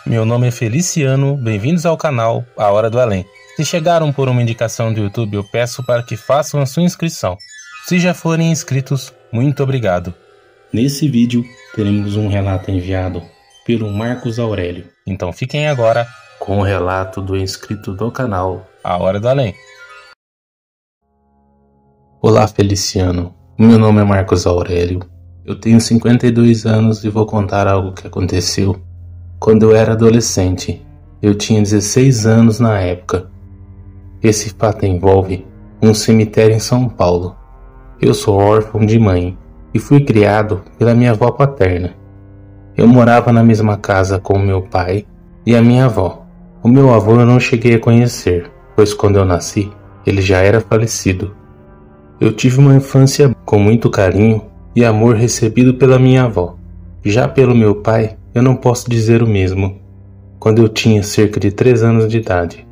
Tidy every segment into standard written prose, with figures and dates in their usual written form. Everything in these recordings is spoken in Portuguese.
Meu nome é Feliciano, bem-vindos ao canal A Hora do Além. Se chegaram por uma indicação do YouTube, eu peço para que façam a sua inscrição. Se já forem inscritos, muito obrigado. Nesse vídeo, teremos um relato enviado pelo Marcos Aurélio. Então fiquem agora com o relato do inscrito do canal A Hora do Além. Olá, Feliciano. Meu nome é Marcos Aurélio. Eu tenho 52 anos e vou contar algo que aconteceu quando eu era adolescente. Eu tinha 16 anos na época. Esse fato envolve um cemitério em São Paulo. Eu sou órfão de mãe e fui criado pela minha avó paterna. Eu morava na mesma casa com o meu pai e a minha avó. O meu avô eu não cheguei a conhecer, pois quando eu nasci, ele já era falecido. Eu tive uma infância com muito carinho e amor recebido pela minha avó. Já pelo meu pai, eu não posso dizer o mesmo. Quando eu tinha cerca de 3 anos de idade,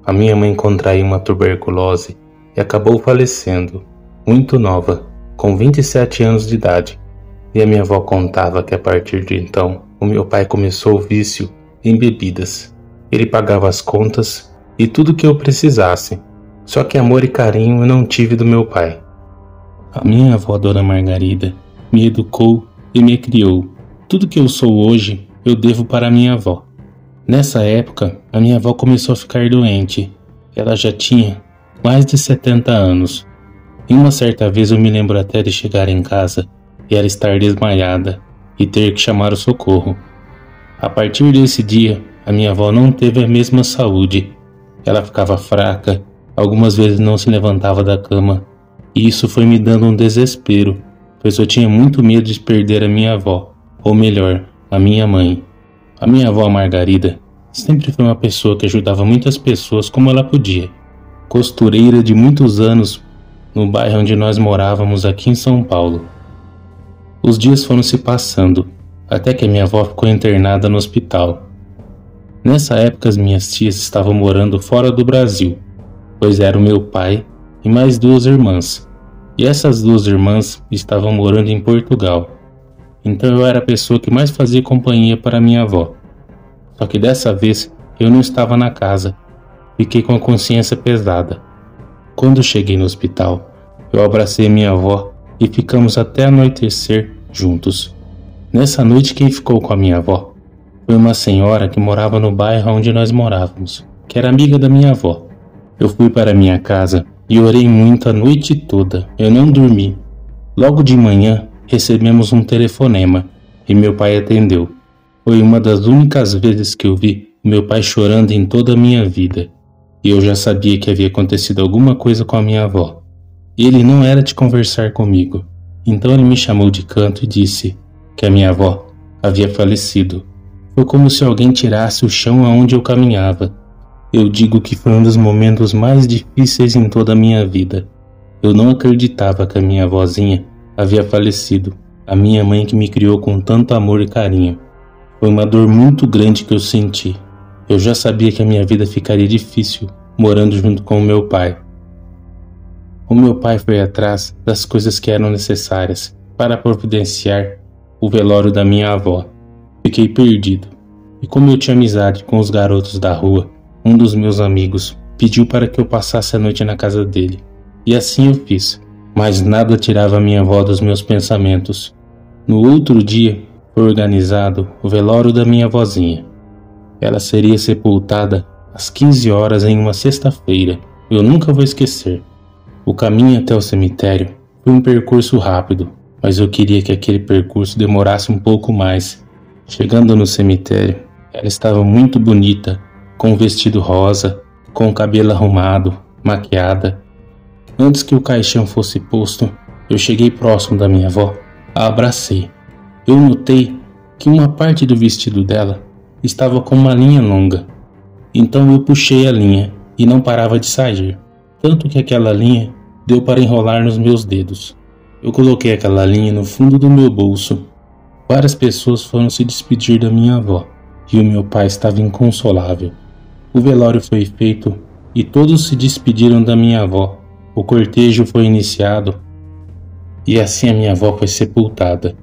a minha mãe contraiu uma tuberculose e acabou falecendo, muito nova, com 27 anos de idade. E a minha avó contava que a partir de então, o meu pai começou o vício em bebidas. Ele pagava as contas e tudo que eu precisasse. Só que amor e carinho eu não tive do meu pai. A minha avó, Dona Margarida, me educou e me criou. Tudo que eu sou hoje, eu devo para a minha avó. Nessa época, a minha avó começou a ficar doente. Ela já tinha mais de 70 anos. E uma certa vez eu me lembro até de chegar em casa e ela estar desmaiada e ter que chamar o socorro. A partir desse dia, a minha avó não teve a mesma saúde. Ela ficava fraca, algumas vezes não se levantava da cama. E isso foi me dando um desespero, pois eu tinha muito medo de perder a minha avó, ou melhor, a minha mãe. A minha avó Margarida sempre foi uma pessoa que ajudava muitas pessoas como ela podia. Costureira de muitos anos no bairro onde nós morávamos aqui em São Paulo. Os dias foram se passando, até que a minha avó ficou internada no hospital. Nessa época as minhas tias estavam morando fora do Brasil, pois era o meu pai e mais 2 irmãs. E essas 2 irmãs estavam morando em Portugal. Então eu era a pessoa que mais fazia companhia para minha avó. Só que dessa vez eu não estava na casa. Fiquei com a consciência pesada. Quando cheguei no hospital, eu abracei minha avó e ficamos até anoitecer juntos. Nessa noite quem ficou com a minha avó foi uma senhora que morava no bairro onde nós morávamos, que era amiga da minha avó. Eu fui para minha casa e orei muito a noite toda. Eu não dormi. Logo de manhã recebemos um telefonema e meu pai atendeu. Foi uma das únicas vezes que eu vi meu pai chorando em toda a minha vida. E eu já sabia que havia acontecido alguma coisa com a minha avó. Ele não era de conversar comigo. Então ele me chamou de canto e disse que a minha avó havia falecido. Foi como se alguém tirasse o chão aonde eu caminhava. Eu digo que foi um dos momentos mais difíceis em toda a minha vida. Eu não acreditava que a minha avózinha havia falecido, a minha mãe que me criou com tanto amor e carinho. Foi uma dor muito grande que eu senti. Eu já sabia que a minha vida ficaria difícil morando junto com o meu pai. O meu pai foi atrás das coisas que eram necessárias para providenciar o velório da minha avó. Fiquei perdido. E como eu tinha amizade com os garotos da rua, um dos meus amigos pediu para que eu passasse a noite na casa dele. E assim eu fiz. Mas nada tirava a minha avó dos meus pensamentos. No outro dia, foi organizado o velório da minha avózinha. Ela seria sepultada às 15 horas em uma sexta-feira. Eu nunca vou esquecer. O caminho até o cemitério foi um percurso rápido, mas eu queria que aquele percurso demorasse um pouco mais. Chegando no cemitério, ela estava muito bonita, com um vestido rosa, com o cabelo arrumado, maquiada. Antes que o caixão fosse posto, eu cheguei próximo da minha avó, a abracei. Eu notei que uma parte do vestido dela estava com uma linha longa. Então eu puxei a linha e não parava de sair, tanto que aquela linha deu para enrolar nos meus dedos. Eu coloquei aquela linha no fundo do meu bolso. Várias pessoas foram se despedir da minha avó e o meu pai estava inconsolável. O velório foi feito e todos se despediram da minha avó. O cortejo foi iniciado e assim a minha avó foi sepultada.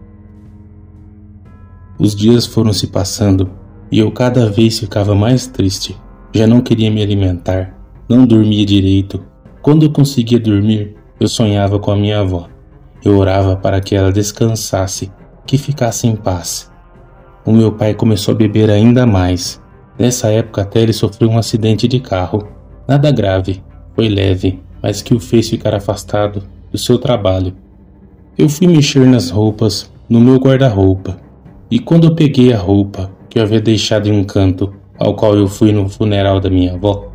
Os dias foram se passando e eu cada vez ficava mais triste. Já não queria me alimentar, não dormia direito. Quando eu conseguia dormir, eu sonhava com a minha avó. Eu orava para que ela descansasse, que ficasse em paz. O meu pai começou a beber ainda mais. Nessa época até ele sofreu um acidente de carro. Nada grave, foi leve, mas que o fez ficar afastado do seu trabalho. Eu fui mexer nas roupas, no meu guarda-roupa. E quando eu peguei a roupa que eu havia deixado em um canto, ao qual eu fui no funeral da minha avó,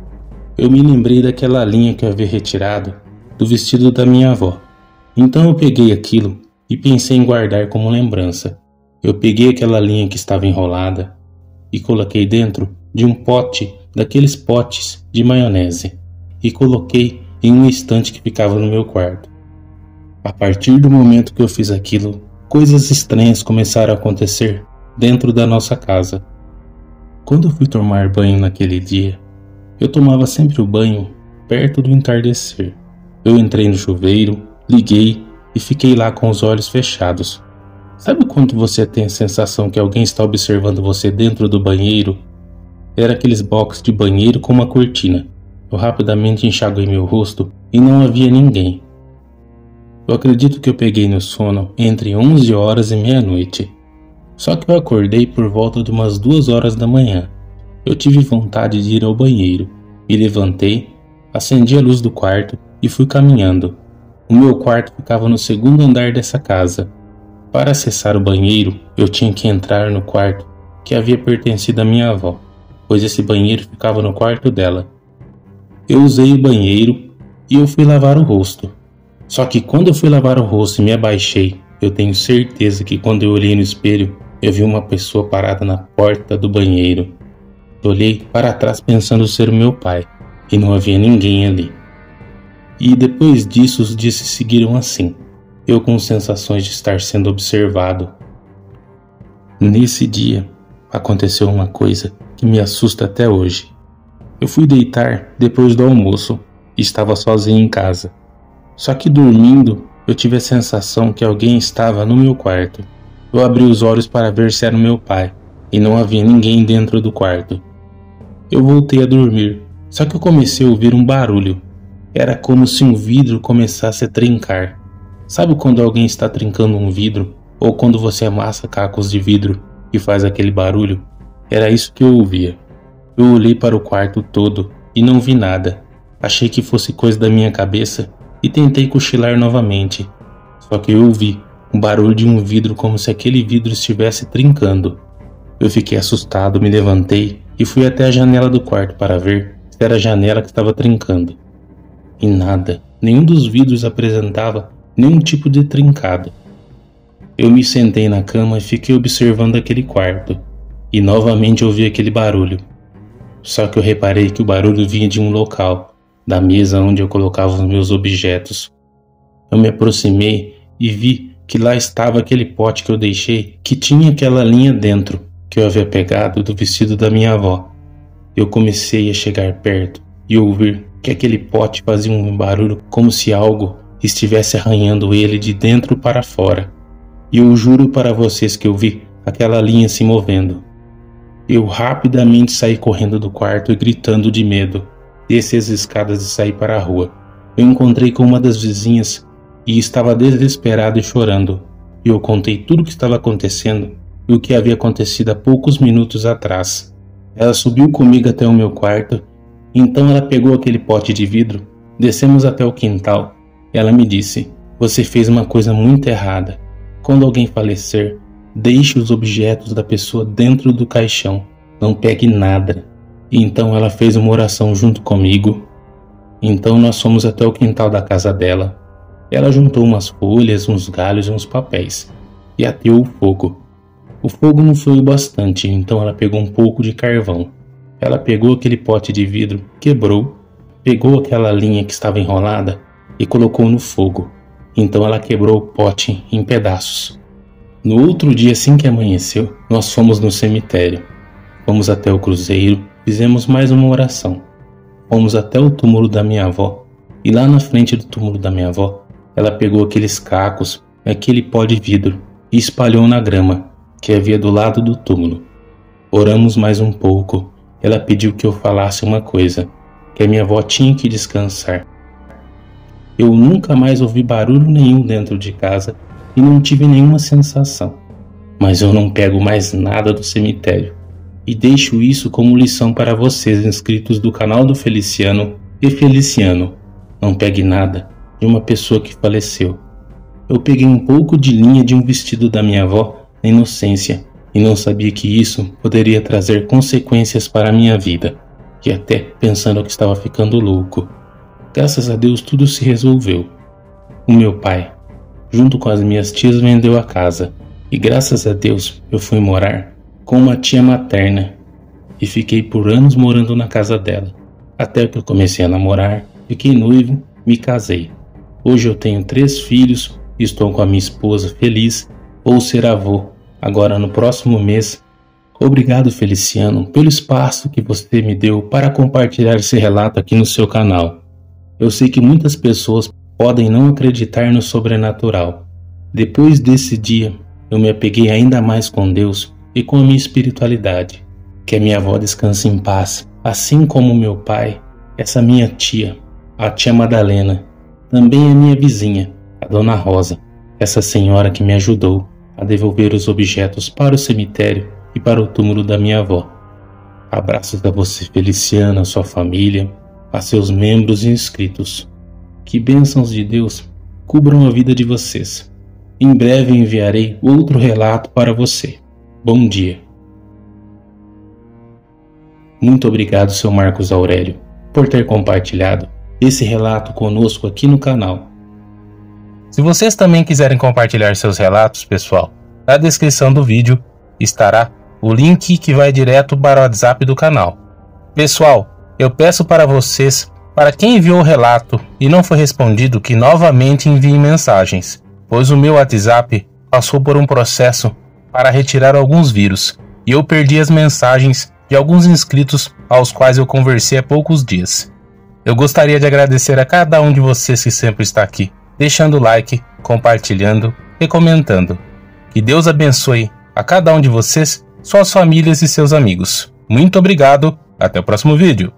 eu me lembrei daquela linha que eu havia retirado do vestido da minha avó. Então eu peguei aquilo e pensei em guardar como lembrança. Eu peguei aquela linha que estava enrolada e coloquei dentro de um pote, daqueles potes de maionese, e coloquei em um estante que ficava no meu quarto. A partir do momento que eu fiz aquilo, coisas estranhas começaram a acontecer dentro da nossa casa. Quando eu fui tomar banho naquele dia, eu tomava sempre o banho perto do entardecer. Eu entrei no chuveiro, liguei e fiquei lá com os olhos fechados. Sabe quando você tem a sensação que alguém está observando você dentro do banheiro? Era aqueles boxes de banheiro com uma cortina. Eu rapidamente enxaguei meu rosto e não havia ninguém. Eu acredito que eu peguei no sono entre 11 horas e meia-noite. Só que eu acordei por volta de umas 2 horas da manhã. Eu tive vontade de ir ao banheiro. Me levantei, acendi a luz do quarto e fui caminhando. O meu quarto ficava no segundo andar dessa casa. Para acessar o banheiro, eu tinha que entrar no quarto que havia pertencido à minha avó, pois esse banheiro ficava no quarto dela. Eu usei o banheiro e eu fui lavar o rosto. Só que quando eu fui lavar o rosto e me abaixei, eu tenho certeza que quando eu olhei no espelho, eu vi uma pessoa parada na porta do banheiro. Eu olhei para trás pensando ser o meu pai, e não havia ninguém ali. E depois disso os dias se seguiram assim, eu com sensações de estar sendo observado. Nesse dia, aconteceu uma coisa que me assusta até hoje. Eu fui deitar depois do almoço e estava sozinho em casa. Só que dormindo, eu tive a sensação que alguém estava no meu quarto. Eu abri os olhos para ver se era o meu pai, e não havia ninguém dentro do quarto. Eu voltei a dormir, só que eu comecei a ouvir um barulho. Era como se um vidro começasse a trincar. Sabe quando alguém está trincando um vidro? Ou quando você amassa cacos de vidro e faz aquele barulho? Era isso que eu ouvia. Eu olhei para o quarto todo e não vi nada. Achei que fosse coisa da minha cabeça e tentei cochilar novamente. Só que eu ouvi um barulho de um vidro como se aquele vidro estivesse trincando. Eu fiquei assustado, me levantei e fui até a janela do quarto para ver se era a janela que estava trincando. E nada, nenhum dos vidros apresentava nenhum tipo de trincado. Eu me sentei na cama e fiquei observando aquele quarto, e novamente ouvi aquele barulho. Só que eu reparei que o barulho vinha de um local, da mesa onde eu colocava os meus objetos. Eu me aproximei e vi que lá estava aquele pote que eu deixei, que tinha aquela linha dentro, que eu havia pegado do vestido da minha avó. Eu comecei a chegar perto e ouvir que aquele pote fazia um barulho como se algo estivesse arranhando ele de dentro para fora. E eu juro para vocês que eu vi aquela linha se movendo. Eu rapidamente saí correndo do quarto e gritando de medo. Desci as escadas e saí para a rua. Eu encontrei com uma das vizinhas e estava desesperada e chorando. Eu contei tudo o que estava acontecendo e o que havia acontecido há poucos minutos atrás. Ela subiu comigo até o meu quarto. Então ela pegou aquele pote de vidro, descemos até o quintal. Ela me disse: "Você fez uma coisa muito errada. Quando alguém falecer, deixe os objetos da pessoa dentro do caixão. Não pegue nada." E então ela fez uma oração junto comigo. Então nós fomos até o quintal da casa dela. Ela juntou umas folhas, uns galhos e uns papéis e ateou o fogo. O fogo não foi o bastante, então ela pegou um pouco de carvão. Ela pegou aquele pote de vidro, quebrou, pegou aquela linha que estava enrolada e colocou no fogo. Então ela quebrou o pote em pedaços. No outro dia, assim que amanheceu, nós fomos no cemitério. Fomos até o cruzeiro, fizemos mais uma oração. Fomos até o túmulo da minha avó, e lá na frente do túmulo da minha avó, ela pegou aqueles cacos, aquele pó de vidro, e espalhou na grama que havia do lado do túmulo. Oramos mais um pouco. Ela pediu que eu falasse uma coisa, que a minha avó tinha que descansar. Eu nunca mais ouvi barulho nenhum dentro de casa e não tive nenhuma sensação. Mas eu não pego mais nada do cemitério. E deixo isso como lição para vocês inscritos do canal do Feliciano e Feliciano. Não pegue nada de uma pessoa que faleceu. Eu peguei um pouco de linha de um vestido da minha avó na inocência e não sabia que isso poderia trazer consequências para a minha vida. E até pensando que estava ficando louco. Graças a Deus tudo se resolveu. O meu pai, junto com as minhas tias, vendeu a casa. E graças a Deus eu fui morar com uma tia materna. E fiquei por anos morando na casa dela. Até que eu comecei a namorar, fiquei noivo, me casei. Hoje eu tenho 3 filhos, estou com a minha esposa feliz. Vou ser avô agora no próximo mês. Obrigado, Feliciano, pelo espaço que você me deu para compartilhar esse relato aqui no seu canal. Eu sei que muitas pessoas podem não acreditar no sobrenatural. Depois desse dia, eu me apeguei ainda mais com Deus e com a minha espiritualidade. Que a minha avó descanse em paz, assim como meu pai, essa minha tia, a tia Madalena, também a minha vizinha, a dona Rosa, essa senhora que me ajudou a devolver os objetos para o cemitério e para o túmulo da minha avó. Abraços a você, Feliciano, a sua família, a seus membros e inscritos. Que bênçãos de Deus cubram a vida de vocês. Em breve enviarei outro relato para você. Bom dia. Muito obrigado, seu Marcos Aurélio, por ter compartilhado esse relato conosco aqui no canal. Se vocês também quiserem compartilhar seus relatos, pessoal, na descrição do vídeo estará o link que vai direto para o WhatsApp do canal. Pessoal, eu peço para vocês, para quem enviou o relato e não foi respondido, que novamente enviem mensagens, pois o meu WhatsApp passou por um processo para retirar alguns vírus e eu perdi as mensagens de alguns inscritos aos quais eu conversei há poucos dias. Eu gostaria de agradecer a cada um de vocês que sempre está aqui, deixando o like, compartilhando e comentando. Que Deus abençoe a cada um de vocês, suas famílias e seus amigos. Muito obrigado, até o próximo vídeo.